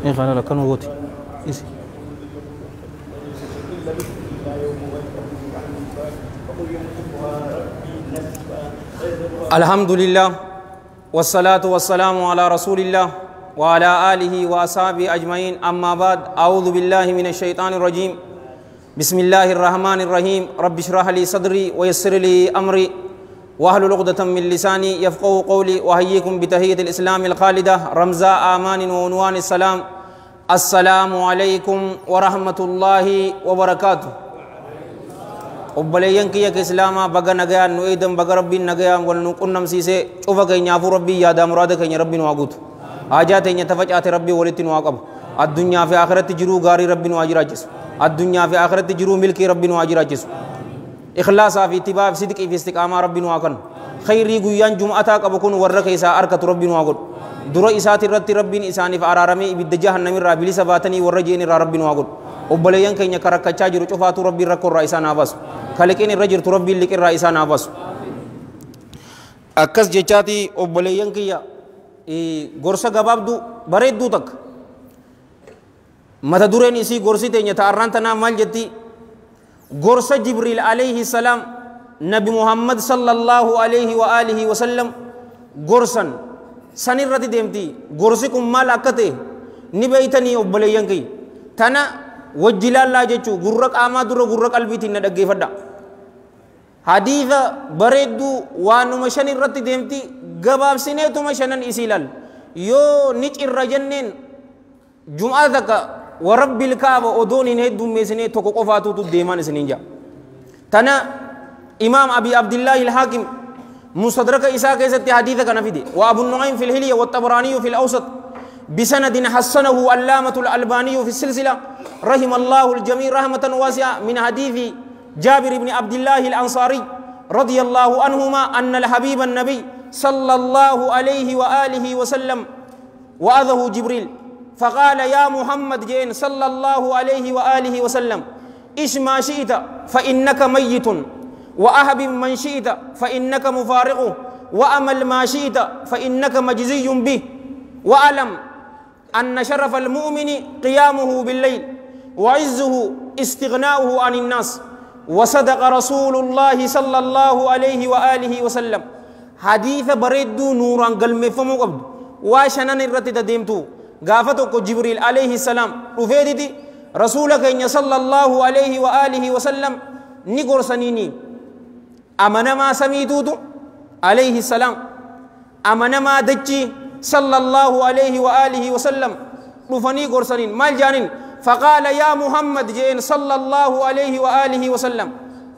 إيه قال لك كانوا غوتي إيش الحمد لله والصلاة والسلام على رسول الله وعلى آله وأصحابه أجمعين أما بعد أعوذ بالله من الشيطان الرجيم بسم الله الرحمن الرحيم رب اشرح لي صدري ويسر لي أمري واحلل عقدة من لساني يفقهوا قولي وأحييكم بتحية الإسلام الخالدة رمزاء آمان وعنوان السلام السلام عليكم ورحمة الله وبركاته obboleeyyan kiyya islaamaa baga nagayaan nu eedan baga rabbiin nagayaan wal nu qunnamsiise cufa keenyaafuu rabbii yaada muraada keenya rabbii nu haa guutu haajaa teenya tafacaate rabbii walitti nu haa qabu addunyaa fi aakhirratti jiruu gaarii rabbii nu haa jiraachisu addunyaa fi aakhiratti jiruu milkii rabbii nu haa jiraachisu ikhlaasaa fi ittibaa fi sidqii fi istiqaamaa rabbii nu haa kennu khayrii guyyaan jum'ataa qabu kun warra keessaa arkatu rabbii nu haa godhu dura isaati irratti rabbiin isaaniif araaramee ibidda jahannamirraa bilisa baatanii warra jeen irraa rabbii nu haa godhu obboleeyyan keenya karakkachaa jiru cufaatu rabbiin rakkoo irraa isaan haa baasu kaliqiin irra jirtu rabbiin liqirraa isaan haa baasu akkas jechaati obboleeyyan kiyya gorsa gabaabduu bareedduu takka mata dureen isii gorsi teenya ta'arraan tanaa maal jetti gorsa jibriil alayhi salaam nabi muhammad sallallahu alayhi wa alihi wa sallam gorsan sanirratti deemti gorsi kun maal akka ta'e ni beeytanii obboleeyyan kiyya tana wajjilallaa jechuu gurra qaamaa dura gurra qalbiitiin na dhaggeeffadha hadiisa bareedduu waanuma shan irratti deemti gabaabsineetuma shanan isii ilaal yoo ni cirra jenneen jum'aa takka warabbil kaaba odoon hin heddummeessinee tokko qofaatuutu deemaan isiniin jaa tana imaam abi abdillaahi ilhaakim mustadraka isaa keessatti hadiisa kana fide wa abu nu'aym fil hilya wa tabaraaniyu fil awsat بسند حسنه علامة الألباني في السلسلة رحم الله الجميع رحمة واسعة من حديث جابر بن عبد الله الأنصاري رضي الله عنهما أن الحبيب النبي صلى الله عليه وآله وسلم وأذه جبريل فقال يا محمد جين صلى الله عليه وآله وسلم إش ما شئت فإنك ميت وأهب من شئت فإنك مفارقه وأمل ما شئت فإنك مجزي به وألم أن شرف المؤمن قيامه بالليل وعزه استغناؤه عن الناس وصدق رسول الله صلى الله عليه وآله وسلم حديث بريد نورا قلم فمو قبض واشنان الرتد ديمتو قافتك جبريل عليه السلام رفيدتي رسولك إن صلى الله عليه وآله وسلم نقر سنيني أمن ما سميتوت عليه السلام أمن ما دجي صلى الله عليه وآله وسلم رفني قرسنين مال جانين فقال يا محمد جين صلى الله عليه وآله وسلم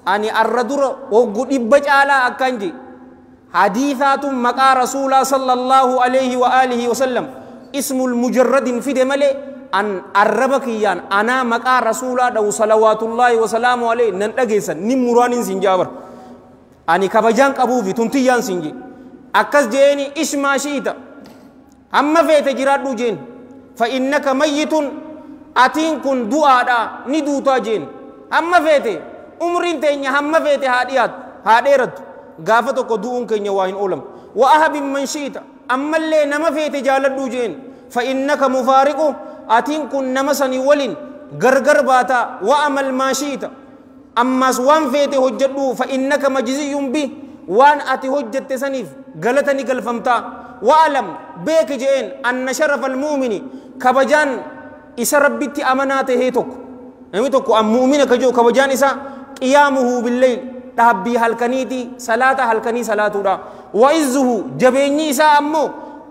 أني الردر وقد إبج على أكانجي حديثات مقا رسول صلى الله عليه وآله وسلم اسم المجرد في دملي أن الربكيان أنا مقا رسول دو صلوات الله وسلام عليه ننتقيسا نمران سنجابر أني كبجان قبوفي تنتيان سنجي أكس جيني إشما شئت أما فيت جرادو جين فإنك ميت أتين كن دعاء ندوتا جين أما فيت عمرين تيني أما فيت هاديات هاديرت غافتك دوون كن يواهن أولم وأهب من شئت أما اللي نما فيت جالدو جين فإنك مفارق أتين كن نمسني ولين غرغر باتا وأمل ما شئت أما سوان فيت هجدو فإنك مجزي به وان أتي هجت سنيف غلطني قلفمتا وعلم بيك جين أن شرف المؤمن كبجان إسا ربتي أمناته هيتوك نميتوك أم مؤمن كجو كبجان إسا قيامه بالليل تهبي هالكنيتي صلاة هالكني صلاة دا وإزه جبيني إسا أمو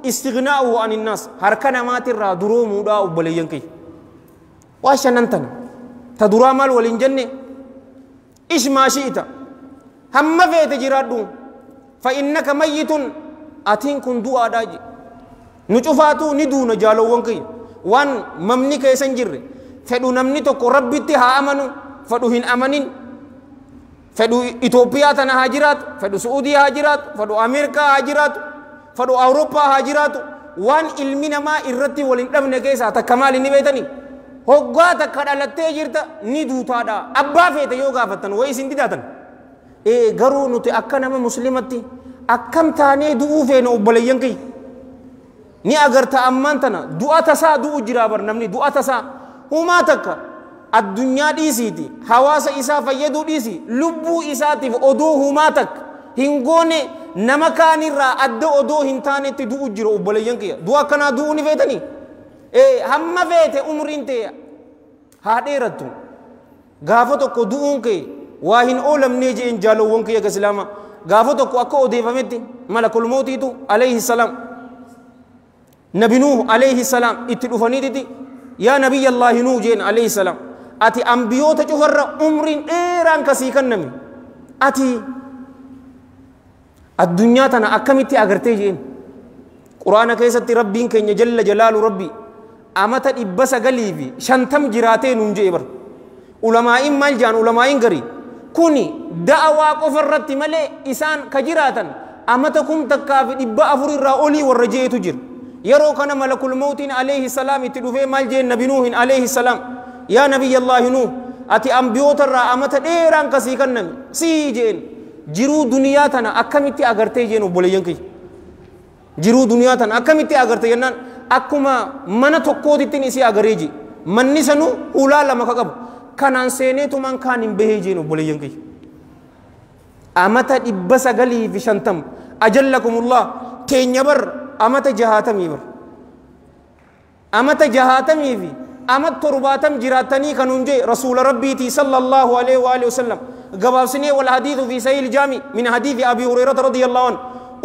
استغناؤه عن الناس هركنا ماتر درومو دا وبلينكي واشان انتن تدرامال والإنجنة إيش ما شئت هم فيت جرادو فإنك ميت أتين كن دعاء داجي نشوفاتو ندون جالو وانكي وان ممني كيسن جري فدو نمني تكو ربي تها أمنو فدو هن أمنين فدو إثيوبيا تنا هاجرات فدو سعودي هاجرات فدو أمريكا هاجرات فدو أوروبا هاجرات وان علمنا ما إرتي ولندم نكيسا تكمال نبيتني هوغا تكادالتي جرتا ندو تادا أبا فيت يوغا فتن ويسين داتن غرو نتي أكنا مسلمتي أكم تاني دعو فين أبليان كي ni agarta amman tana du'a tasaa du'u jira bar namni du'a tasaa humaa takka addunyaa dhiisiiti hawaasa isaa fayyaduu dhiisi lubbuu isaatiif odoo humaa takka hin goone nama kaanirraa adda odoo hin taanetti du'u jira obboleeyyan kiyya du'a akkanaa du'uu ni feetanii hamma feete umriin ta'e haa dheerattu gaafa tokko du'uun kee waa hin oolamnee jeen jaalowwan kiyya islaama gaafa tokko akka odeeffametti malakul mootiitu alayhi salaam nabi nuuh alayhi salaam itti dhufaniititi yaa nabiyya allaahi nuuh jeen alayhi salaam ati ambiyoota cufarra umriin dheeraan kasii kanname ati addunyaa tana akkamitti agartee jeen quraana keessatti rabbiin keenya jalla jalaalu rabbi amata 950 jiraatee nuun jee bar ulamaa'iin maal jaan ulamaa'iin garii kuni da'awaa qofarratti malee isaan ka jiraatan amata 1400 irraa olii warra jeetu jira yeroo kana malakul mootiin alayhi salaam itti dhufee maal jeen nabi nuuhin alayhi salaam yaa nabiyya allaahi nuuh ati ambiyoota irraa amata dheeraan kasii kanname sii jeen jiruu duniyaa tana akkamitti agartee jeen obboleeyyan kiyya jiruu duniyaa tana akkamitti agarte jennaan akkuma mana tokkootitti isii agaree ji manni sanuu ulaa lama ka qabu kanaan seeneetumaan kaan hin bahee jeen obboleeyyan kiyya amata 950 ajallakumullah teenya bar amata 60 bar amata 60 fi amata 70 jiraatanii kanuun jee rasuula rabbiitii sallallahu alaihi wa alihi wasallam gabaabsinee wal hadiithu fi sahih al-jaami min hadiithi abi hurayrata radiyallahu anhu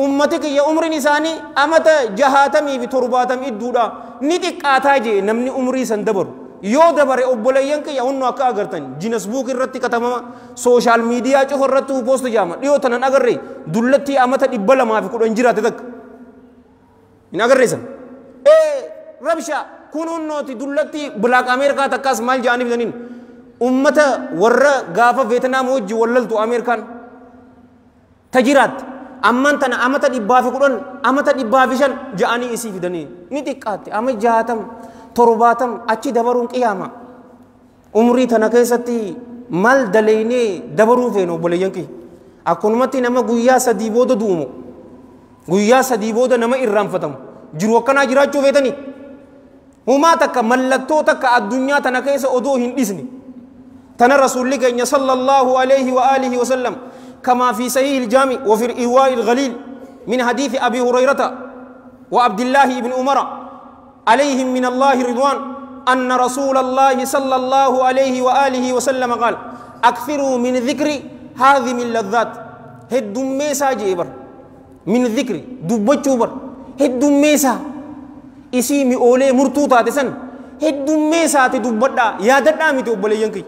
ummatik ya umrin isaanii amata 60 fi 70 idduudha ni xiqqaataa jee namni umrii san dabaru yoo dabare obboleeyyan kiyya hunnu akka agartan jinesbuuk irratti katabama sooshaal miidiyaa cufa irratti poost jaama dhiyoo tanan agarre dullatti amata 210 jiraate takka hin agarreesan rabsha kun hunnooti dullatti black amerikaa takkaas maal jaaniif janiin ummata warra gaafa veetnaam wajji wallaltu ameerikaan tajiraat amman tana amata 110 amata 105 ja'anii isii fidanii ni xiqqaatte ama 60 70 achi dabaruun qiyaama umrii tana keessatti mal daleynee dabaruu feenu obboleeyyan kiyya akkunumatti nama guyyaa 3 booda duumu guyyaa 3 booda nama irraanfatamu jiru akkanaa jiraachuu feetanii humaa takka mallattoo takka addunyaa tana keessa odoo hin dhisni تنا رسول الله صلى الله عليه وآله وسلم كما في صحيح الجامع وفي الإرواء الغليل من حديث أبي هريرة وعبد الله بن عمر عليهم من الله رضوان أن رسول الله صلى الله عليه وآله وسلم قال أكثروا من ذكر هذه من اللذات هد ميسا جيبر من ذكر دبجوبر هد ميسا اسمي أولي مرتوطة تسن هد ميسا تدبدا يا ددامي تبلينكي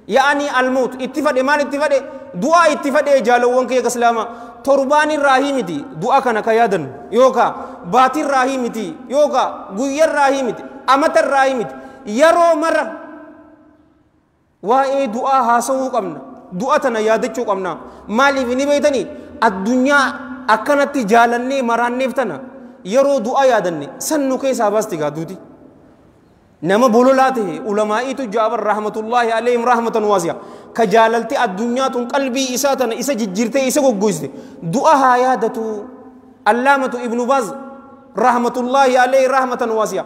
يعني الموت اتفاد مال اتفاد دعاء اتفاد جالوون كي اسلاما تربان الرحيمتي دعاء كان كيادن يوكا بات الرحيمتي يوكا غير الرحيمتي امت الرحيمتي يرو مر واي دعاء هاسو قمنا دعاء تنا يادچو قمنا مالي بني بيتني الدنيا اكنت جالني مرانيفتنا يرو دعاء يادني سنو كي ساباستي غادوتي نما بولولاته علماء تجابر رحمة الله عليهم رحمة واسعة كجاللتي الدنيا تون قلبي إساتنا إسا جرتي إسا قوزتي دعاها يادتو علامة ابن باز رحمة الله عليه رحمة واسعة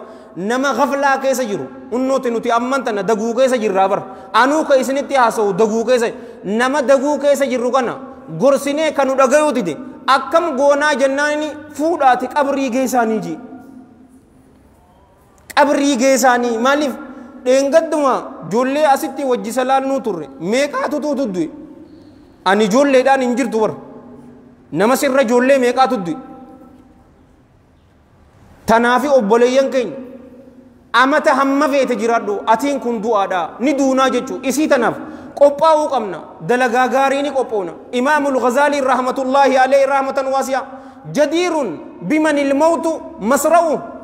نما غفلا كيسا جرو انو تنوتي امانتنا دقو كيسا جر رابر انو كيسا نتياسو دقو كيسا نما دقو كيسا جرو كنا غرسيني كانو دقايو تدي اكم غونا جناني فوداتي قبري كيسا نيجي قبري كيساني مالف دنگدما جولي اسيتي وجي سلال نو توري ميقا تو تدوي اني جولي دان انجر تور نما سر جولي ميقا تدوي تنافي اوبوليين كين امتا هم فيت جرادو اتين كون دعادا ني دونا جچو اسی تناف قوپاو قمنا دلغا غاريني قوپونا امام الغزالي رحمه الله عليه رحمه واسعه جدير بمن الموت مسرعه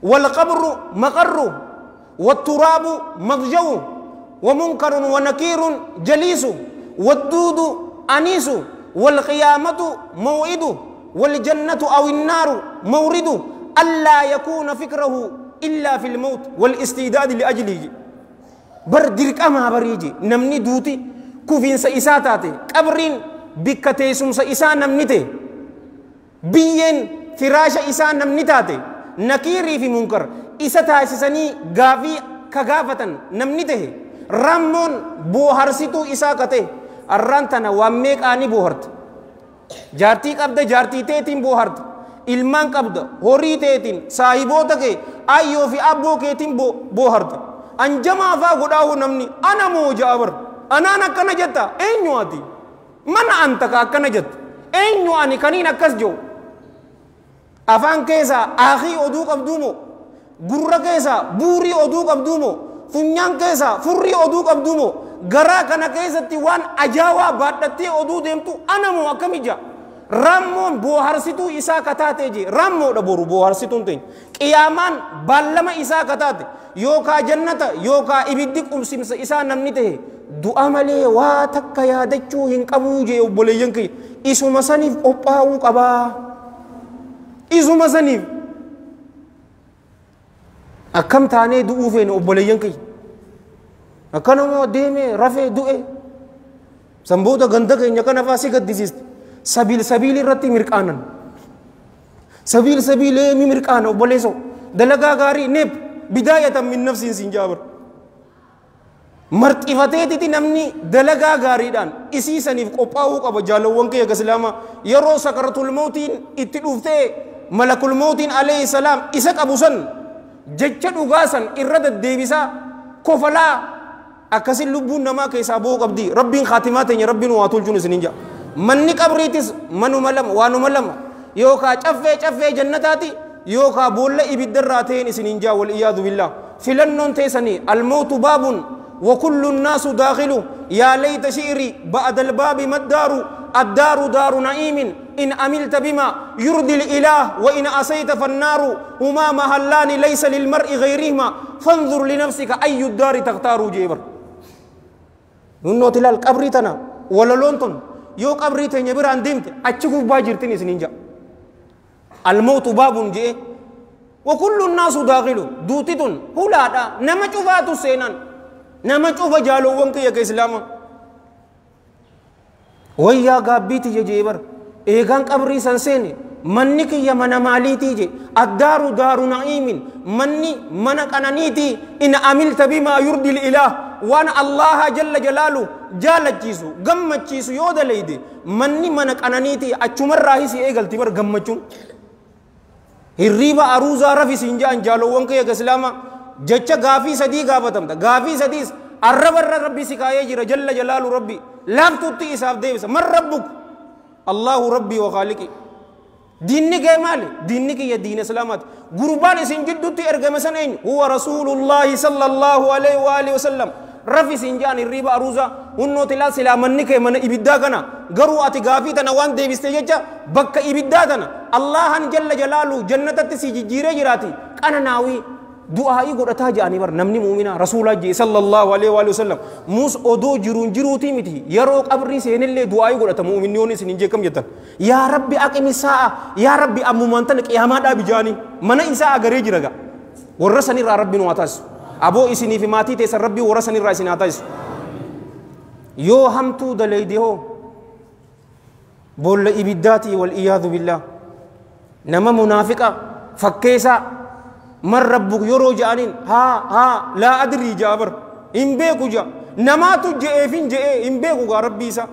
والقبر مقر والتراب مضجع ومنكر ونكير جليس والدود أنيس والقيامة موعد والجنة أو النار مورد ألا يكون فكره إلا في الموت والاستعداد لأجله بردرك أما بريجي نمني دوتي كوفين سإساتاتي قبرين بكتيسم سإسان نمنيتي بيين فراش إسان نمنيتاتي nakiirii fi munkar isa taasisanii gaafii ka gaafatan namni tahe rammoon booharsituu isaa kate arraan tana waan meeqaanii booharta jaartii qabda jaartii teetiin booharta ilmaan qabda horii teetiin saahiboota kee ayyoo fi abboo keetiin booharta anjamaa faa godhaahu namni ana moo jaabar anaan akkana jetta eenyu ati mana anta ka akkana jetta eenyu ani kaniin akkas jiru afaan keessa akhii oduu qabduumo gurra keessa buurii oduu qabduumo funyaan keessa furrii oduu qabduumo garaa kana keessatti waan ajaawaa baadhattee oduu deemtu ana moo akkamija rammoon booharsituu isaa kataate je rammoodha boru booharsituun teenya qiyaamaan baallama isaa kataate yookaa jannata yookaa ibiddi qumsimsa isaa namni tahe du'a malee waa takka yaadachuu hin qabuu je obboleeyyan kiyya isuma saniif qophaa'uu qabaa isuma saniif akkam taanee du'uu feene obboleeyyan kiyya akkanamoo deemee rafee du'e sanboota ganda keenya kana faa si gaddisiiste sabiil irratti mirqaanan sabiil mi mirqaana obboleesso dalagaa gaarii neeb bidaayatan min nafsiin siin jaabar marxifateetiti namni dalagaa gaariidhaan isii saniif qophaa'uu qaba jaalawwan kiyya islaamaa yeroo sakaratul mawtiin itti dhuftee malakul mawtiin alayhi salaam isa qabu san jecha dhugaa san irra deddeebisaa kofalaa akkasin lubbuun namaa keessaa boo qabdi rabbiin khaatimaa teenya rabbiin waa tolchuun isinin jaa manni qabriitis manuma lama waanuma lama yookaa caffee jannataati yookaa boolla ibiddarraa ta'een isinin jaa wal iyaadu billah filannoon teessanii almootu baabun وكل الناس داخل يا ليت شعري بعد الباب ما الدار الدار دار نعيم إن عملت بما يرضي الإله وإن عصيت فالنار هما محلان ليس للمرء غيرهما فانظر لنفسك أي الدار تختار جيبر نونو تلال قبرتنا ولا لونتون يو قبرتنا يبران ديمت أتشكو باجرتني سنينجا الموت باب جي وكل الناس داخل دوتتون هلادا نما شفاتو سينان nama cufa jaalowwan kiyya ka islaama wayyaa gaabbiiti je jeebar eegaan qabrii san seene manni kiyya mana maaliitii je addaaru daaru na'iimin manni mana qananiitii in amilta bimaa yurdi lilaah waan allaha jalla jalaalu jaalachiisu gammachiisu yoo dalayde manni mana qananiitii achumarraa hisi eegalti bar gammachuun hirriiba aruuzaa rafisiin ja'an jaalowwan kiyya ka islaama jecha gaafii sadii gaafatamta gaafii sadiis arrabarra rabbi si kaayee jira jalla jalaalu rabbi laaftutti isaaf deebisa man rabbuk allahu rabbii wa khaaliqi diinni kee maali diinni kiyya diina islaamaati gurbaan isin jiddutti ergame san eenyu huwa rasuulullaahi sallallahu alaihi wa alihi wasallam rafi isin jaan hirriiba aruuza hunnooti laa silaa manni kee mana ibiddaa kana garuu ati gaafii tana waan deebiste jecha bakka ibiddaa tana allahan jalla jalaalu jannatatti si jijjiiree jiraati qananaawii du'aa'i godhataa jedhanii bar namni mu'mina rasuulaa jee sallallahu alaihi wa sallam mus odoo jiruutii miti yeroo qabrii seenillee du'aa'i godhata mu'minnoonni isin hin jeekam jettan yaa rabbi aqimi saa'a yaa rabbi ammumaan tana qiyaamaa dhaabi jaanii mana isaa agaree jira ga warra sanirraa rabbiin waa taasisu aboo isinii fi maatii teessan rabbii warra sanirraa isin haa taasisu yoo hamtuu dalayde hoo boolla ibiddaatii wal iyaadu billah nama munaafiqa fakkeessaa من ربك يرو جانين ها لا أدري جابر إن بيكو جا نما تجئ فين جئ إن بيكو جا ربي سا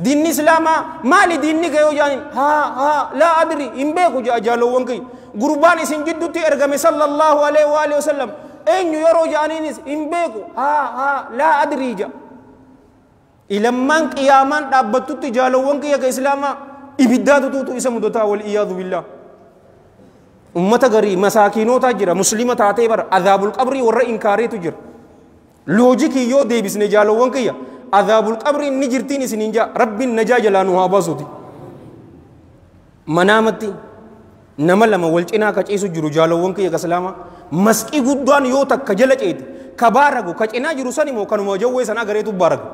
دين الإسلام مالي دينك يو جانين ها لا أدري إن بيكو جا جالو وانكي قربان إسن جدو تيرغم صلى الله عليه وآله وسلم أين يرو جانين إن بيكو ها لا أدري جا إلى من قيامان تابتو تجالو وانكي يا كإسلام إبداد توتو إسم دوتا والإياذ بالله ummata garii masaakiinoota jira muslima taatee bar adhaabul qabrii warra inkaareetu jira loojikii yoo deebisne jaalowwan kiyya adhaabul qabrii ni jirtiin isiniin jaa rabbiin najaa jalaa nu haa baasuuti manaamatti nama lama wal cinaa kaciisu jiru jaalowwan kiyya islaama masqii guddaan yoo takka jala ceete ka baaragu ka cinaa jiru san immoo kanuma jawwee sana gareetu baaragu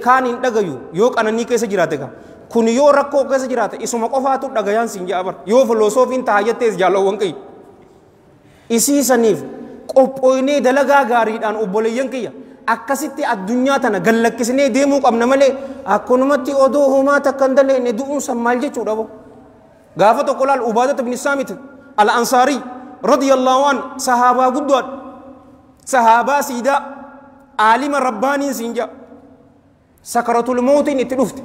kaan hin dhagayu yoo qananii keessa jiraate ka kun yoo rakkoo keessa jiraate isuma qofaatu dhagayaan siin jaabar yoo filosoofiin taayyatees jaalowwan kiyya isii saniif qophooynee dalagaa gaariidhaan obboleeyyan kiyya akkasitti addunyaa tana gallakkisnee deemuu qabna malee akkanumatti odoo homaa takka hin daleenne du'uun san maal jechuudha bo gaafa tokko laal Ubaadata ibn Saamit الأنصاري رضي الله عنه صحابة قدوات صحابة سيدا عالم رباني سنجا سكرة الموت نتلفت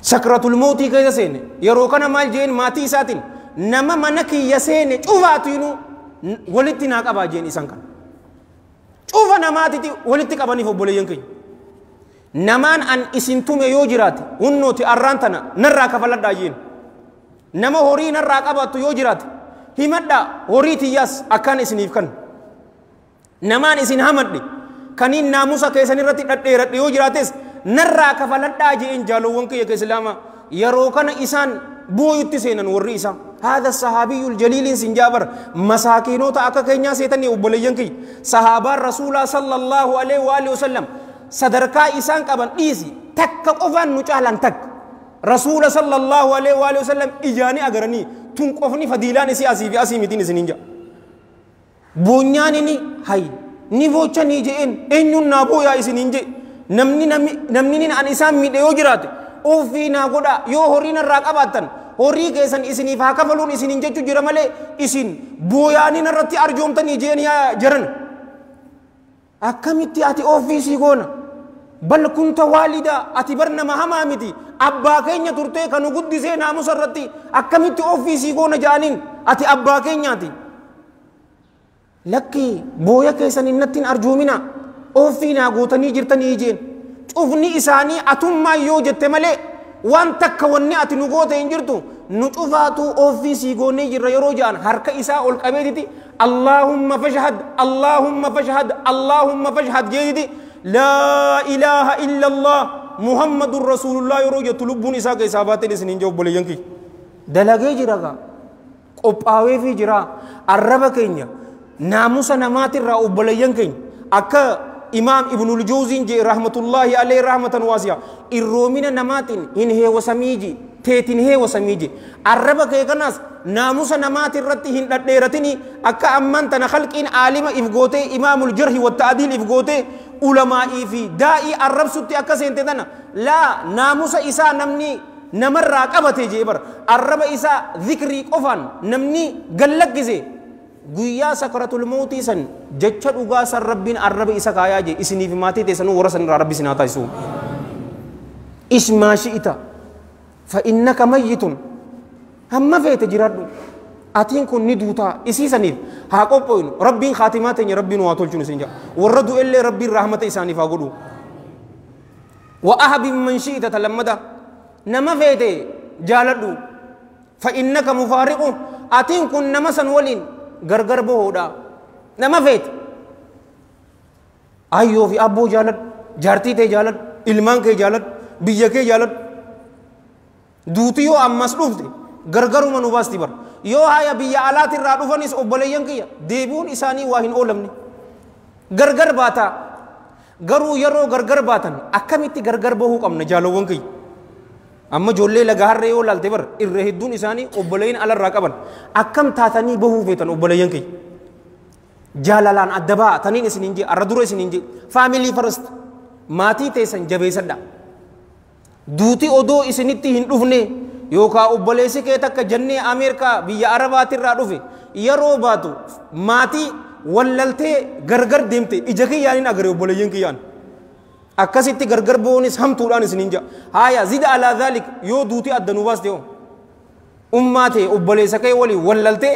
سكرة الموت كذا سين يروكنا مال جين ماتي ساتين نما منك يسين شوفاتينو ولتنا كبا جين إسانكان شوفا نماتي ولتك أباني فبولي ينكي نمان أن إسنتم يوجرات ونوتي أرانتنا نرى كفلت داجين نما هوري نرى كبات يوجرات همدا هوري تياس أكان إسنيف كان نمان إسن همد كانين ناموسا كيساني رتي رتي يوجراتس نرى كفلت داجين جالو ونكي يكسلاما يروكان إسان بو يتسينن ورّي إسان هذا الصحابي الجليل سنجابر مساكينو تأكا كينيا سيتني وبليين كي صحابة رسول صلى الله عليه وآله وسلم صدركا إسان كابن إيسي تك قفان نجعلان تك رسول صلى الله عليه وآله وسلم إجاني أغرني تنقفني فديلاني سي أسيبي أسيمتين سنينجا بنياني هاي نيفوچا نيجين إنيون نابو يا إسنينجي نمني أن إسان ميديو جرات أوفي ناقودا يو هورين الراقباتن هوري كيسان إسني فاكفلون إسنينجا جرمالي إسن بوياني نرتي أرجومتن إجين يا جرن أكمتي أتي أوفيسي كونا بل كنت والدا أتي برنا مهما متي أبا كينيا ترتي كانوا قد زينا مسرتي أكمتي أوفيسي كونا جانين أتي أبا كينيا تي لكي بويا كيسان النتين أرجومنا أوفينا قوتني جرتني إجين شوفني إساني أتم ما يوجد ملي وان تكوني أتي نقوت إنجرتو نشوفاتو أوفيسي كوني جر يروجان حركة إساء القبيدتي اللهم فاشهد اللهم فاشهد اللهم فاشهد جيدي لا إله إلا الله محمد رسول الله يروج تلبون إساء كيسابات لسنين جو بولي ينكي دلقي جراغا قبعوي في جرا الربا كينيا ناموسا نمات الرأو بولي ينكي أكا إمام ابن الجوزين جي رحمة الله عليه رحمة واسعة الرومين نماتين إنهي وسميجي تيتين هي وسميجي الربا كيكناس ناموسا نمات الرتي هن ديرتني أكا أمان تنخلقين عالم إفقوتي إمام الجرح والتعديل إفقوتي علماء في دائي الرب ستي أكا سينتدنا لا ناموسا إساء نمني نمر راقبتي جيبر الرب إساء ذكري قفان نمني قلق جزي قويا سكرة الموت سن جتشد أغاس الربين الرب إساء كايا جي إسني في ماتي تسنو ورسن ربي سناتا يسو اسما شئتا فإنك ميت هم فيت جراد أتين كن ندوتا إسيسني هاكوبين ربي خاتماتين ربي نواتول شنو سنجا وردوا إلا ربي الرحمة إساني فاقولوا وأحب من شئت تلمدا نما فيت جالدو فإنك مفارق أتين كن نمسن ولين غرغر بودا نما فيت أيو في أبو جالد جارتي تي جالد إلمان كي جالد بيجا جالد دوتيو أمس رفته غرغرو منو باستي بر يو هاي بيا آلات الرادوفان إس أبليان كيا ديبون إساني واهن أولمني غرغر باتا غرو يرو غرغر باتن أكميتي غرغر بهو كم نجالوون كي أما جولي لغار ريو لالتي بر إرهدون إساني أبليان على الرقبان أكم تاتني بهو فيتن أبليان كي جالالان أدبا تنين إسنينجي أردور إسنينجي فاميلي فرست ماتي تيسن جبيسدا دوتي أدو إسنيتي هندوفني يوكا أبليسي كي تك جنة أمريكا بيا عربات الرادوفي يرو باتو ماتي وللتي غرغر ديمتي إجاكي يعني نغري أبليان كيان أكاسيتي غرغر بونيس هم توران إسنينجا هايا زيد على ذلك يو دوتي أدنواس ديو أماتي أبليسي كي ولي وللتي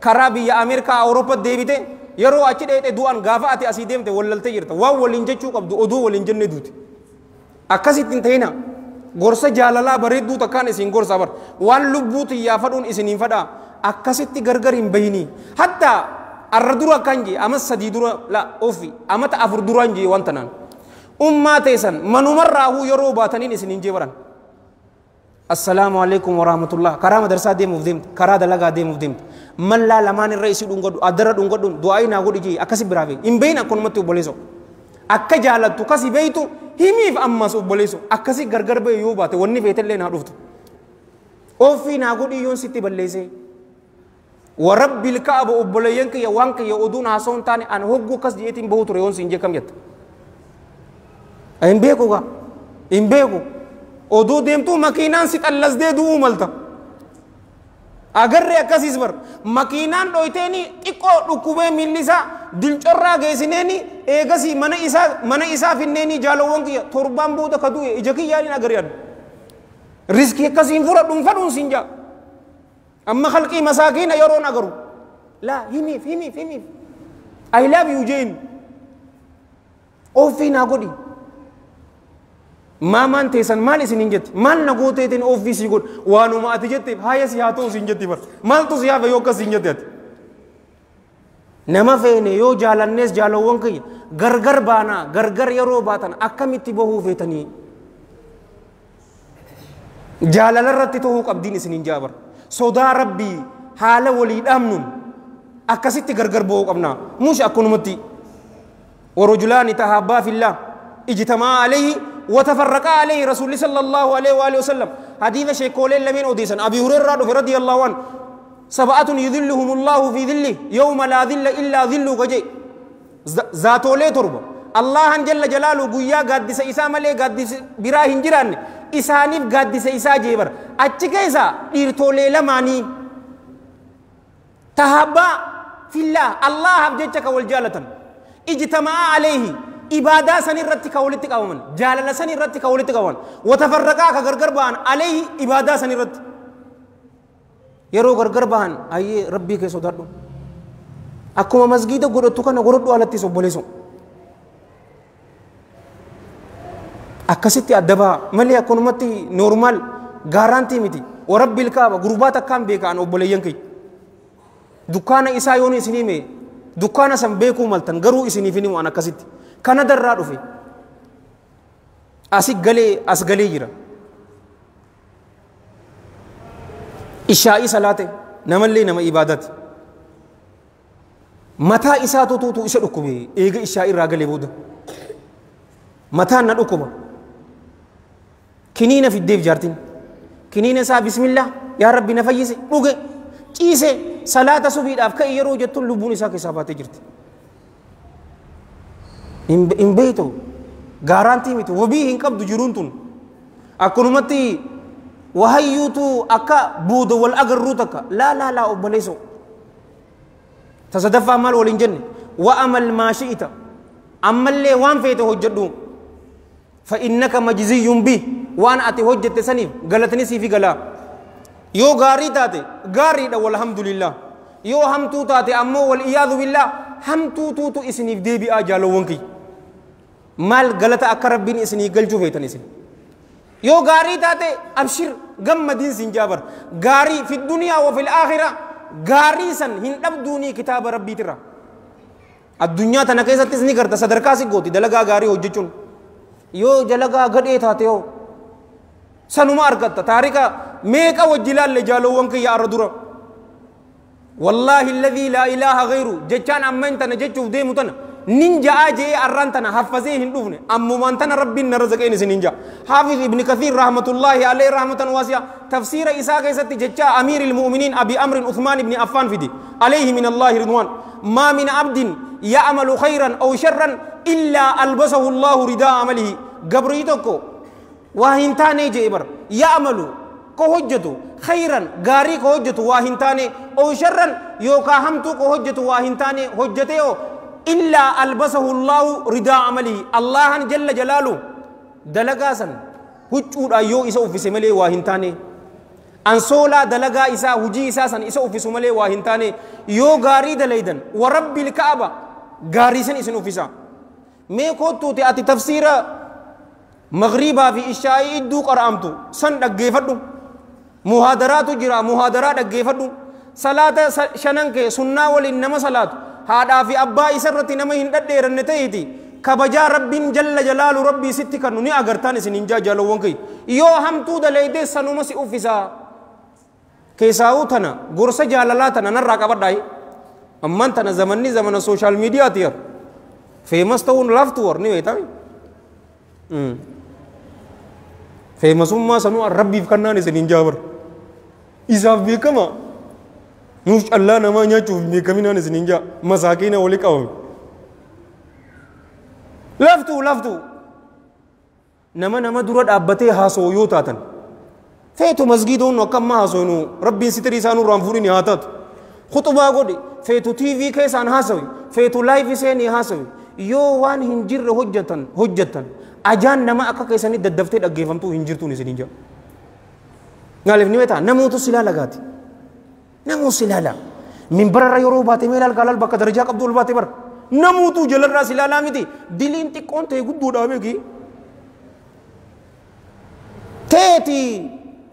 كرا بيا أمريكا أوروبا ديبتي يرو أكيد دوان غافا أتي أسي ديمتي وللتي يرتا واو ولينجا چوك أبدو أدو ولينجن دوتي أكاسيتي انتهينا gorsa jaalala bareedduu takkaan isin gorsa bar waan lubbuuti yaafadhuun isiniin fadha akkasitti gargar hin bahini hatta arra dura kan je ama sadii dura la ofi amata afur duraan je waan tanaan ummaa teessan manumarraahu yeroo baataniin isiniin je baran assalaamu alaykum wa rahmatullah karaa madarsaa deemuuf deemte karaa dalagaa deemuuf deemte mallaa lamaan irra isii dhungadhu addara dhungadhuun du'aayi naa godhi je akkasi biraa beeku hin bahin akkanumatti obboleessoo akka jaalattu kasi beeytu himiif ammas obboleessu akkasi gargar bee yoo baate wanni feetellee naa dhuftu ofii naa godhi yoon sitti balleessee warabbil ka'aba obboleeyyan kiyya waan kiyya oduun haasoo hin taane an hogguu akkas jeetiin bahu ture yoon siin jee kam jetta hin beeku gaa hin beeku oduu deemtuu makiinaan si xallasdee du'uu malta agarre akkasiis bar makiinaan dhoyteeni xiqqoo dhukkubee millisa dilcorraa geessineeni eegasi mana isaa finneeni jaalawwan kiyya torbaan booda ka du'e ija kiyyaaniin agariyaan riskii akkasiin fudhadhuun siin jaa amma khalqii masaakiina yeroon agaru laa himiif I love you jeen ofii naa godhi maamaan teessan maal isiniin jetti maal na gooteetiin ofii sii godhi waanuma ati jetteef haaya si haa ta'u siin jetti bar maaltu si haafe yoo akkas siin jetti ati nama feene yoo jaalannees jaalawwan kiyya gargar baanaa gargar yeroo baatan akkamitti bahuu feetanii jaalala irratti ta'uu qabdiin isiniin jaabar sodaa rabbii haala walii dhaamnuun akkasitti gargar bahuu qabnaa mushi akkunumatti warujulaani tahabbaa fillah ijtamaa alayhi وتفرقا عليه رسول صلى الله عليه وآله وسلم حديث شيخولين لمن أوديسن أبي هريرة رضي الله عنه سبعة يذلهم الله في ذله يوم لا ذل إلا ذله قجي ذاتولي تربة الله جل جلاله قويا قدس إسا ملي قدس براهن جران إسانيف قدس إسا جيبر أتكيسا إرتولي لماني تهبا في الله الله أبجتك والجالة اجتماع عليه ibadaa sani irratti ka walitti qabaman jaalala sani irratti ka walitti qabaman watafarraqaa ka gargar ba'an alayhi ibadaa sani irratti yeroo gargar ba'an ayyee rabbii kee sodaadhu akkuma masgiida godhattu kana godhadhu alattis obboleessu akkasitti adda ba'a malee akkanumatti noormaal gaaraantii miti warabbil kaaba gurbaa takkaan beekaan obboleeyyan kee dukkaana isaa yoon isinii mee dukkaana san beekuu maltan garuu isiniif himu an akkasitti kana darraa dhufe as galee jira ishaa'ii salaate namallee nama ibaadati mataa isaa tuutu isa dhukkube eega ishaa'ii irraa galee booda mataan na dhukkuba kiniina fiddeef jaartin kiniina isaa bismillah yaa rabbi na fayyise dhuge ciise salaata subiidhaaf ka'e yeroo jettuun lubbuun isaa keessaa baatee jirti in beeytu gaaraantii miti wabii hin qabdu jiruun tun akkunumatti wahayyuutu akka buuda wal agarruu takka laa obboleessu tasadaffaa maal waliin jenne wa'amal maa shi'ita ammallee waan feete hojjedhu fa'innaka majziyyun bi waan ati hojjette saniif galatni siifi galaa yoo gaarii taate gaariidha walhamdulillah yoo hamtuu taate ammoo wal iyaadu billah hamtuutuutu isiniif deebi'aa jaalawwan kiyya maal galata akka rabbiin isinii galchuu feetan isin yoo gaarii taate abshir gammadiin sin jaabar gaarii fi duniyaa wa fil aakhira gaarii san hin dhabduunii kitaaba rabbiitirra addunyaa tana keessattis ni garta sadarkaa si gooti dalagaa gaarii hojjechuun yoo dalagaa gadhee taate yoo sanuma argatta taarika meeqa wajji laalle jaalawwan kiyya arra dura wallaahi alladhii laa ilaaha ghayru jechaan amman tana jechuuf deemu tana ninjaa jee arran tana haffazee hin dhufne ammumaan tana rabbiin na razaqeen isin ninja hafiz ibn kathir rahmatullahi alayhi rahmatan wasi'a tafsira isaa keessatti jecha amir almu'minin abi amr uthman ibn affan fidi alayhi min allah ridwan ma min abdin ya'malu khayran aw sharran illa albasahu allah ridaa amalihi gabri tokko waa hin taane jee bar ya'malu ko hojjetu khayran gaari ko hojjetu waa hin taane aw sharran yookaa hamtu ko hojjetu waa hin taane hojjete yoo إلا ألبسه الله رداء عمله الله جل جلاله دلقاسا هجود أيو إسا أفس ملي واهنتاني أنسولا دلقا إسا هجي إساسا إسا أفس ملي واهنتاني يو غاري دليدن ورب الكعبة غاريسا إسن أفسا مي كوتو تأتي تفسير مغربا في إشاء إدو قرأمتو سن دقيفتو مهادرات جرا مهادرات دقيفتو صلاة شننك سنة ولنما صلاة هذا في أبا إسرتي نما هندير النتيجة كبجا رب جل جلال ربي ستي كنوني أغرتان سنينجا جالوون كي يو هم تو دليدي سنوما سي أوفيسا كيساو تنا غرسة جالالاتنا نراك أبداي أمان تنا زمني زمن السوشيال ميديا تير famous تون love tour نيوي تاوي famous ما سنو ربي فكرنا سنينجا بر إذا بيكما نوش الله نمانيا شوف ميكمينا نسنينجا مساكين أولي كاوم لفتو نما دراد أبتة هاسو يوتاتن feetu masgiidoon akka ammaa haasofnu rabbiin sitirii isaan irraan fuudhin haa taatu khutubaa godhi feetu TV keessaan haasawi feetu live iseen haasawi yoo waan hin jirre hojjetan ajaan nama akka keessanii daddaftee dhaggeeffamtuu hin jirtuun isin hin jedhu maaliif ni beektaa namoota silaa lagaati namoota silaa laa minbararra yeroo baate meelaal gaalal bakka darajaa qabdu ol baate bara namuutu jalarraa silaa laa miti diliin xiqqoon ta'e guddoodhaa beeki teeti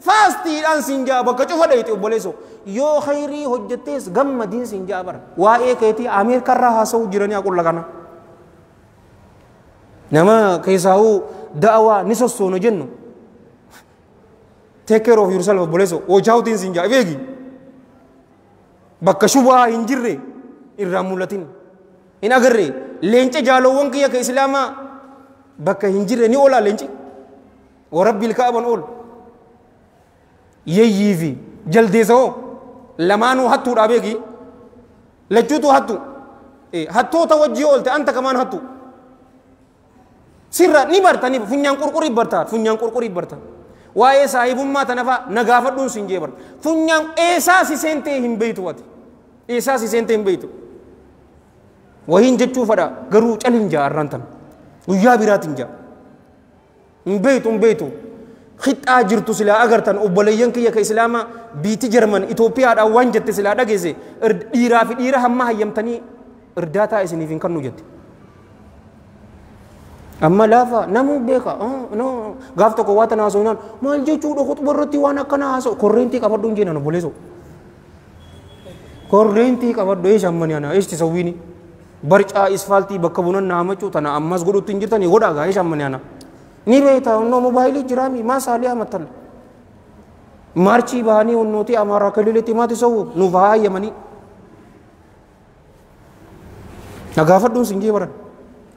faastiidhaan sinjaa bakka cufa dheeyite obboleessoo yoo khayrii hojjettees gammadiin sinjaa bara waa'ee keetii Ameerikarraa haasa'uu jiranii aqulla kana nama keessaa'uu da'awaa ni sossoona jennu take care of yourself obboleessoo ochaawutiin sinjaa beeki bakka shubaa hin jirre irraa mul'atin hin agarre leenca jaalowwan kiyya ka islaamaa bakka hin jirre ni oolaa leenci warabbil ka'aban ool yeeyyii fi jaldeessa'oo lamaanuu hattuudha beeki lachuutu hattu hattoota wajjii oolte anta kamaan hattu sirra ni bartanii funyaan qurqurii bartaa waa'ee saahibummaa tanafaa nagaafadhuun sin jee bar funyaan eesaa si seentee hin beeytu ati eesaa si seentee hin beeytu wahiin jechuu fadha garuu calin jaa arraan tan guyyaa biraatiin jaa hin beeytu khixaa jirtu silaa agartan obboleeyyan kiyya ka islaamaa biiti Jarman Itoophiyaadhaan waan jette silaa dhageesse dhiiraa fi dhiira hamma hayyamtanii irdaataa isiniif hin kennu jette amma laafa namuu beeka gaaf tokko waa tana haasa'uunaan maal jechuudha khutba irratti waan akkana haasa'u korreentii qabadhu hin jeenan obboleessoo korreentii qabadhu eesha ammani ana eeshti sawwiini barcaa isfaaltii bakka bunan naamachuu tana ammas godhutti hin jirtanii godhaagaa eesha ammani ana ni beektaa onnoo moobaayilii jiraami maa saalii amattalla maarchii bahanii onnootii amaaraa kalileetti maati sawwu nuuf haa hayyamanii nagaafadhuun sin jee baran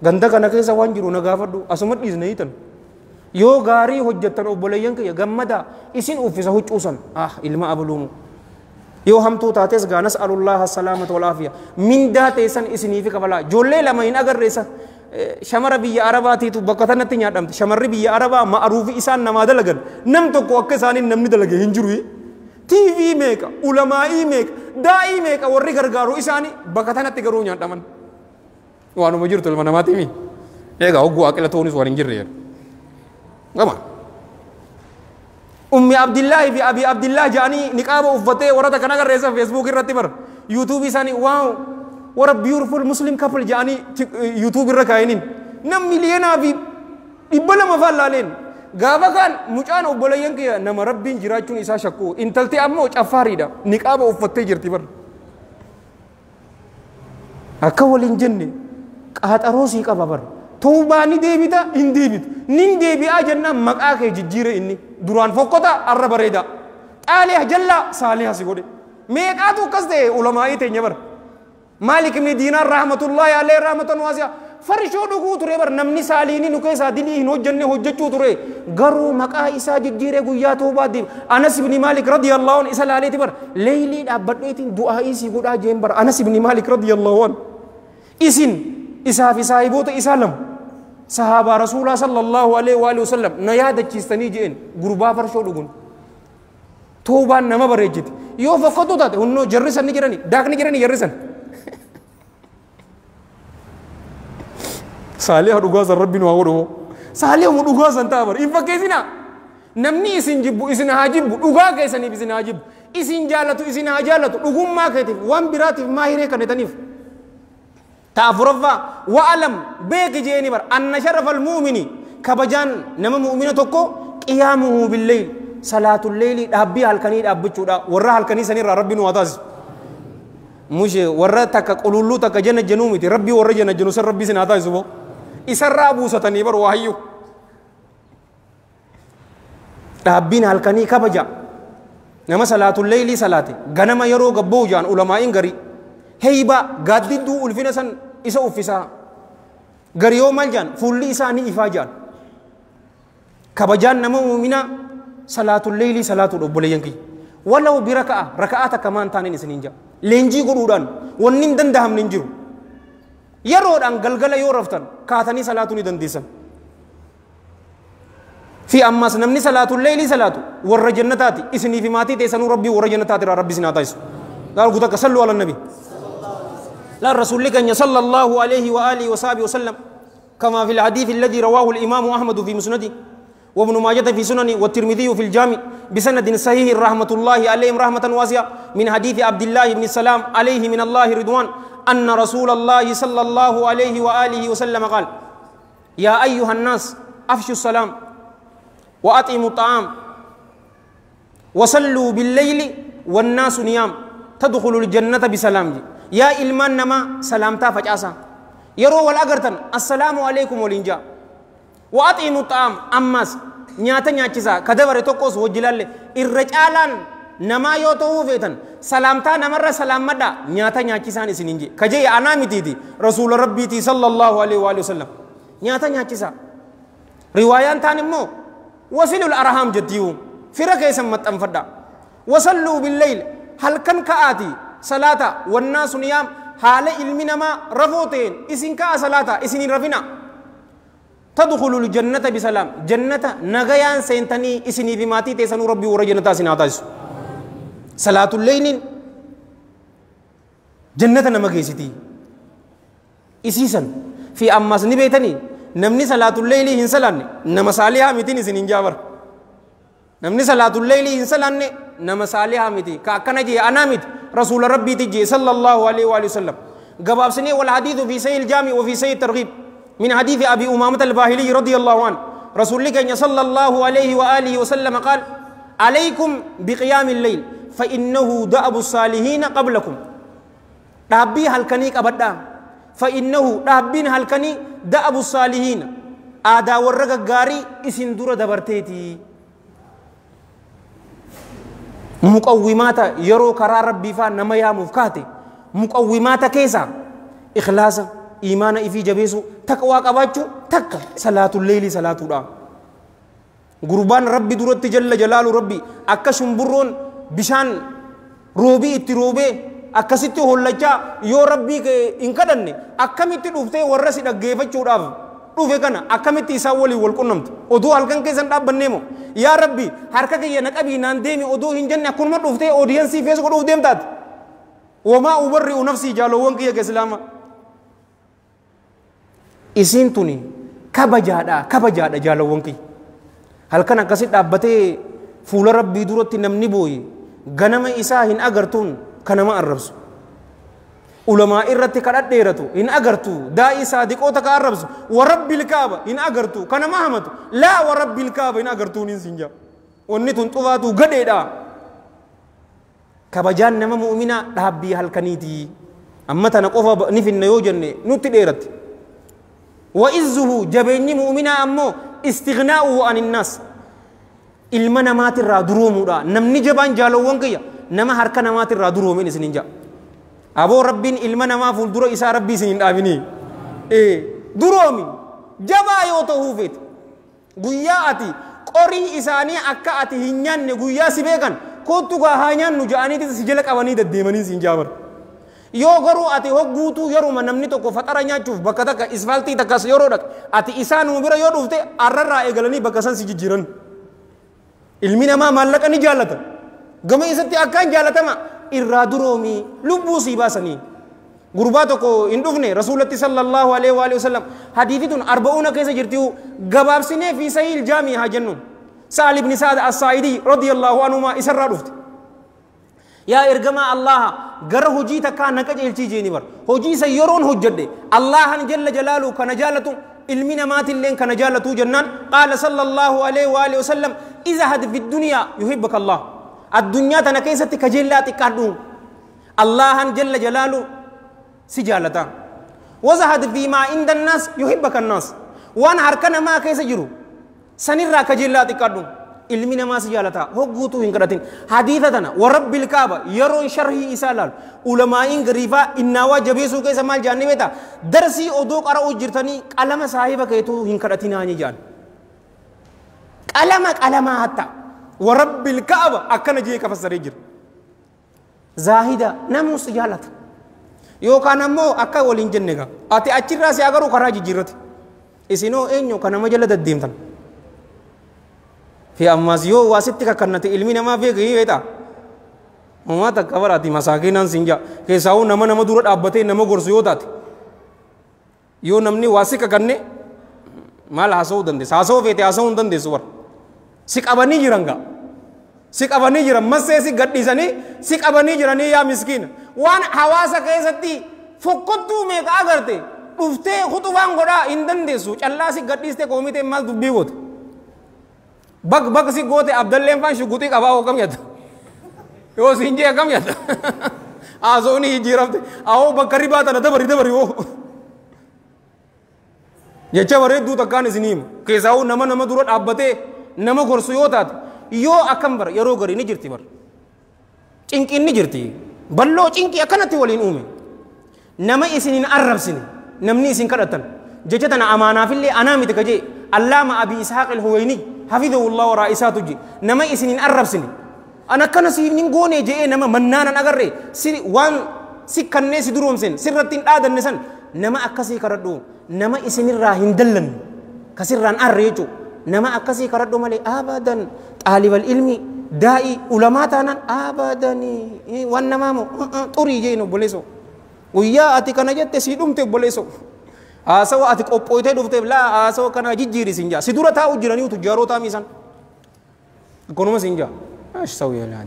ganda kana keessa waan jiru nagaafadhu asuma dhiisna hiitan yoo gaarii hojjettan obboleeyyan kiyya gammadaa isin uffisa huccuusan ilma abluumu yoo hamtuu taates gaa nas'alullaha salaamata wal aafiya mindaa teessan isiniifi kabalaa ijoollee lama hin agarreessa shamara biyya arabaatiitu bakka tanatti nyaadhamte shamarri biyya arabaa ma'aruufi isaan namaa dalagan nam tokko akka isaaniin namni dalage hin jiru TV meeqa ulamaa'ii meeqa daa'ii meeqa warri gargaaru isaanii bakka tanatti garuu nyaadhaman waanuma jirtu ilma namaatiimi eegaa hogguu aqila ta'uunis waan hin jirre gama ummi abdillaahi fi abii abdillah jedhanii niqaaba uffatee warata kana agarreessa feesbuuk irratti bar yuutuubii isaanii waaw what a beautiful Muslim couple jedhanii yuutuub irra kaa'iniin nam miliyoonaa fi 200 faan laaleen gaafa kaan mucaan obboleeyyan kiyya nama rabbiin jiraachuun isaa shakku intaltee ammoo caffaariidha niqaaba uffattee jirti bar akka waliin jenne qaaxaroo sii qaba bar tuubaa ni deebita hin deebitu nin deebi'aa jennaan maqaa kee jijjiire inni duraan fokkota arra bareeda xaaliya jallaa saaliha si godhe meeqaatu akkas ta'e ulamaa'ii teenya bar maalik ibni diinaar rahmatullahi alayhi rahmatan waasi'a farshoo dhuguu ture bar namni saaliini nu keessaa dilii hin hojjenne hojjechuu ture garuu maqaa isaa jijjiire guyyaa tuubaa deeb Anas ibni Maalik radiyallahu anhu isa laaleeti bar leeylii dhaabbadheetiin du'aa isii godhaa jeen bar Anas ibni Maalik radiyallahu anhu isin isaa fi saahiboota isaa lamu sahaabaa rasuulaa sallallahu alaihi wa sallam na yaadachiistanii jeen gurbaa farshoo dhugun tuubaan nama bareechiti yoo fokkatu taate hunnoo jarrisan ni jirani daakni jirani jarrisan saaliha dhugaasan rabbiin waa godhu saaliha mu dhugaasan ta'a bar hin fakkeessina namni isin jibbu isin haa jibbu dhugaa keessaniif isin haa jibbu isin jaalatu isin haa jaalatu dhugummaa keetiif waan biraatiif maa hiree kannetaniif تافرفا وعلم بيك جيني بر أن شرف المؤمن كبجان نما مؤمنة تكو قيامه بالليل صلاة الليل أبي هالكني أبي شودا ورا هالكني سنير ربي نواتاز مش ورا تك قلولو تك جنة جنومي ربي ورا جنة جنوس ربي سناتاز بو إسرع أبو ستني بر وحيو أبي هالكني كبجا نما صلاة الليل صلاة غنما يرو قبو جان علماء إنغري هيبا قاددو الفينا سن إسا أفسا غريو مالجان فولي إساني إفاجان كبجان نمو مؤمنا صلاة الليل صلاة الأبوليين كي ولو بركعة ركعة كمان تاني نسنينجا لنجي قرودان ونين دندهم ننجرو يرود أن غلغل يورفتن كاتني صلاة ندندسن في أماس نمني صلاة الليل صلاة والرجنتات إسني في ماتي تيسنو ربي ورجنتات ربي سناتايس قال قلت صلوا على النبي لا الرسول لك أن صلى الله عليه وآله وصحبه وسلم كما في الحديث الذي رواه الإمام أحمد في مسنده وابن ماجه في سننه والترمذي في الجامع بسند صحيح رحمة الله عليهم رحمة واسعة من حديث عبد الله بن السلام عليه من الله رضوان أن رسول الله صلى الله عليه وآله وسلم قال يا أيها الناس أفشوا السلام وأطعموا الطعام وصلوا بالليل والناس نيام تدخلوا الجنة بسلام يا إلمان نما سلامتا فجأسا يرو والأغرتن السلام عليكم والإنجاء وأطعموا الطعام أماس نياتا نياتشيسا كدبر توقوس وجلال الرجالان نما يوتو فيتن سلامتا نمر سلام مدى نياتا نياتشيسان إسنينجي كجي أنا متيتي رسول ربي صلى الله عليه وآله وسلم نياتا نياتشيسا روايان تاني مو وصلوا الأرحام جديو فرق يسمت أنفدا وصلوا بالليل هل كان كآتي صلاة والناس نيام حال علمنا ما رفوتين إسن كا صلاة إسن رفنا تدخل الجنة بسلام جنة نغيان سينتني إسني بماتي تيسنو ربي ورجنة سناتايس صلاة الليل جنة نمغيستي إسيسن في أماس نبيتني نمني صلاة الليل هنسلان نما صالحا متين سنين جابر نمني صلاة الليل هنسلان نما صالحا متي كأكنا جي أنا مت رسول ربي تجي صلى الله عليه وآله وسلم قباب سنة والحديث في سيد الجامع وفي سيد الترغيب من حديث أبي أمامة الباهلي رضي الله عنه رسول الله صلى الله عليه وآله وسلم قال عليكم بقيام الليل فإنه دأب الصالحين قبلكم ربي هل كنيك أبدا فإنه ربين هل كني دأب الصالحين آدا ورق غاري اسن دور دبرتيتي مقومات يرو كرار ربي فا نميا مفكاتي مقومات كيسا إخلاصا إيمان إفي جبيسو تقوى قباتشو تك صلاة الليل صلاة دا قربان ربي دورت جل جلال ربي أكا شمبرون بشان روبي اتروبي أكا ستي هولجا يو ربي إنكا دني أكا متي دوفتي ورسي دا گيفتشو داف دوفي كنا أكا متي ساولي والقنمت ودو هلكن كيسان داب بنيمو يا ربي حركة كي نكبي نانديمي ودو هنجن يكون ما دوفتي أودينسي فيسو دو ديم تات وما أبرئ نفسي جالو وانكي يا كسلاما isin tuni kabajaadha jaalawwanki halkan akkasit dhaabbatee fuula rabbii duratti namni booyi ganama isaa hin agartuun kanama arrabsu ulamaa irratti kadhadheeratu hin agartu daa'ii saadiqoota ka arrabsu warabbil kaaba hin agartu kanama hamatu laa warabbil kaaba hin agartuun hin sinja onni tun xufaatu gadheedha kabajaan nama mu'mina dhaabbii halkaniiti amma tana qofa ni finna yoo jenne nutti dheeratti وإزه جبيني مؤمنا أمو استغناؤه عن الناس المنا مات الرادروم را نمني جبان جالو وانقيا نما هركنا مات الرادروم من سنينجا أبو ربين المنا ما فول درو إسا ربي سنين آمني إيه درومي جبا يوتو فيت غيا أتي قري إساني أكا أتي هنيان غيا سبيكان كوتو غاهانيان نجاني تسجلك أواني دديماني سنجابر yoo garuu ati hogguutuu yeruma namni tokko faxara nyaachuuf bakka takka isfaaltii takkas yeroo dhaq ati isaanuma bira yoo dhufte arrarraa eegalanii bakka san si jijjiiran ilmi namaa maallaqa ni jaallata gama isatti akkaan jaallatama irraa duroomii lubbuu sii baasanii gurbaa tokko hin dhufne rasuulatti sallallahu alaihi wa sallam hadiithitun arba'uuna keessa jirtiu gabaabsinee fi sahiil jaamii haa jennuun sa'al ibni sa'ad as-saa'idii radiyallahu anhumaa isarraa dhufte يا إرجما الله جره هجي تكا نكج إلتي جيني بر هجي سيرون هجدة الله جل جلاله كنجالته المنا مات اللين كنجالته جنان قال صلى الله عليه وآله وسلم إذا هد في الدنيا يحبك الله الدنيا تنكيسة كجلات كادون الله جل جلاله سجالته وزهد فيما عند الناس يحبك الناس وأنا هركنا ما كيس جرو سنرى كجلات كادون ilmina ma sijalata hoggutu hin kadatin hadithatana wa rabbil kaaba yaro sharhi isalal ulama'in garifa innawa jabesu kaysa mal janni beta darsi odo qara'u jirtani qalama sahiba kaytu hin kadatinani jan qalama hatta wa rabbil kaaba akana je ka fasare jir zahida namu sijalata yo kanammo akka wolin jennega ati achirra si agaru karaji jirati isino enyo kana majalla daddimtan هي أمازيو واسطة كنت علمي نما في غيره تا وما تكبر أتي مساكين سنجا كيساو نما دورت أبتة نما غرسيو تات يو نمني واسطة كنّي مال هاسو دندس هاسو في تياسو دندس ور سك أبني جرانغا سك أبني جرام مسه سك غدي سني سك أبني جراني يا مسكين وان حواسا كيساتي فكتو ميك أغرتي ufte khutubaan godha hin dandeessu callaa si gadhiiste koomite maal dubbii goote bag si goote abdalleen faan shuguxii qabaa oo kam yatta yoo si hinjee kam yatta aasooni hijjiiramte awoo bakka ribaa tana dabari oo jecha bareedduu takkaan isinii hima keessaa'uu nama dura dhaabbatee nama gorsu yoo taate yoo akkam bara yeroo garii ni jirti bara cinqiin ni jirti balloo cinqii akkanatti waliin uume nama isiniin arrabsine نمني سين كرتن جتنا أمانة في اللي أنا متكجي علامة أبي إسحاق الهويني حفظه الله ورئيساته جي نما إسنين أرب سني أنا كنا سينين غوني جي نما منانا نغري سي وان سي كنّي سيدروم سين سرتين آدن نسن نما أكسي كردو نما إسنين راهن دلن كسر ران أريجو نما أكسي كردو مالي أبدا طالب العلم دائي علماء تانا أبدا وان نمامو طوري جينو بوليسو ويا أتي كنا جت سيدوم تبوليسو أسوا أتي أبويته دوفته لا أسوا كنا جيجيري سينجا سيدورا تاو جيراني وتجارو تاميسان كونما سينجا إيش سوي هذا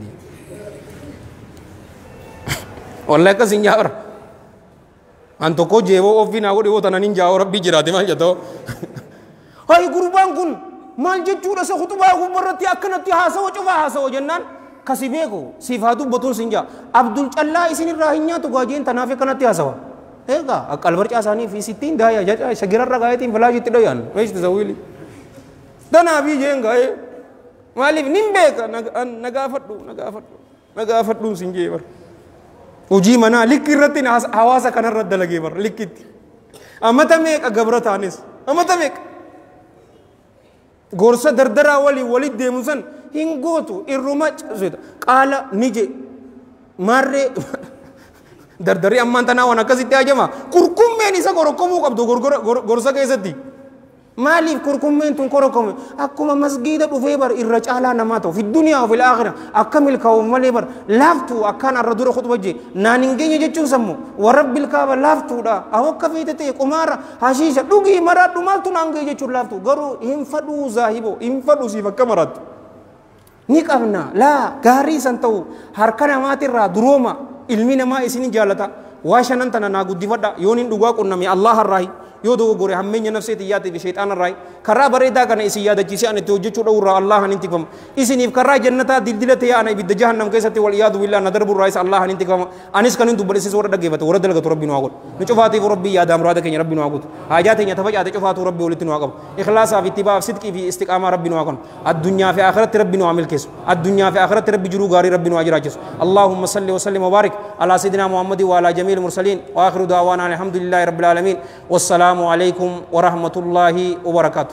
والله كسينجا أر أنتو كو جيبو أوفي ناقو ديو تنانين جاو ربي جراتي مال جاتو هاي قربان كن مال جتشورا سخطبا غمرتي أكنتي هاسو جوا هاسو جنان kasibeko sifatu betul sinja Abdul Calla isini rahinya tu gajian tanafi kana tiasawa ega akal bercasani fi sitin daya jadi segirar ragayatin belaji tidoyan wes tazawili dan abi jengai malif nimbe ka nagafatu sinje bar uji mana likiratin hawasa kana radda lagi bar likit amata mek agabratanis amata mek gorsa dardara wali demusan hingotu irrumach zeda qala nije marre dardari amman tana wana kasite ajama kurkummeen isa gorokomu qabdu gorsa keessatti maaliif kurkummeen tun korokomu akkuma masgiida dhufee bar irra caalaa namaa ta'u fi duniyaa fi aakhira akkamil kaa'u malee bar laaftu akkaan arra dura khutbajje naan hin geenye jechuun sammu warabbil kaaba laaftuudha awakka feete ta'e qumaara hashiisha dhugii maraadhu maaltu naan gee jechuun laaftu garuu hin fadhuu zaahibo hin fadhuu siif akka maraattu ni qabna laa gaarii san ta'u harka namaatirraa durooma ilmi namaa isinin jaalata waa shanan tana naa guddifadha yoon hin dhugaa qunname allah harraahi yoo dogo gore hammenya nafseeti yaate bi shaytaan array karaa bareedaa kana isin yaadachiise ani to jechuu dhawra allah hanin tikfam isiniif karaa jannata dildilate ya ana ibidda jahannam keessatti wal iyadu billah nadarbu rais allah hanin tikfam anis kanin dubbalesis wara dhageefate wara dalagatu rabbi nu aqul nu cufaati rabbi ya dam raada kenya rabbi nu aqul haajate nya tafajaate cufaatu rabbi walitti nu aqab ikhlasa fi ittiba fi sidqi fi istiqama rabbi nu aqul ad-dunya fi akhirati rabbi nu amil kes ad-dunya fi akhirati rabbi juru gari rabbi nu ajra kes allahumma salli wa sallim wa barik ala sayidina muhammad wa ala jamil mursalin wa akhiru da'wana alhamdulillahi rabbil alamin wassalam عليكم ورحمة الله وبركاته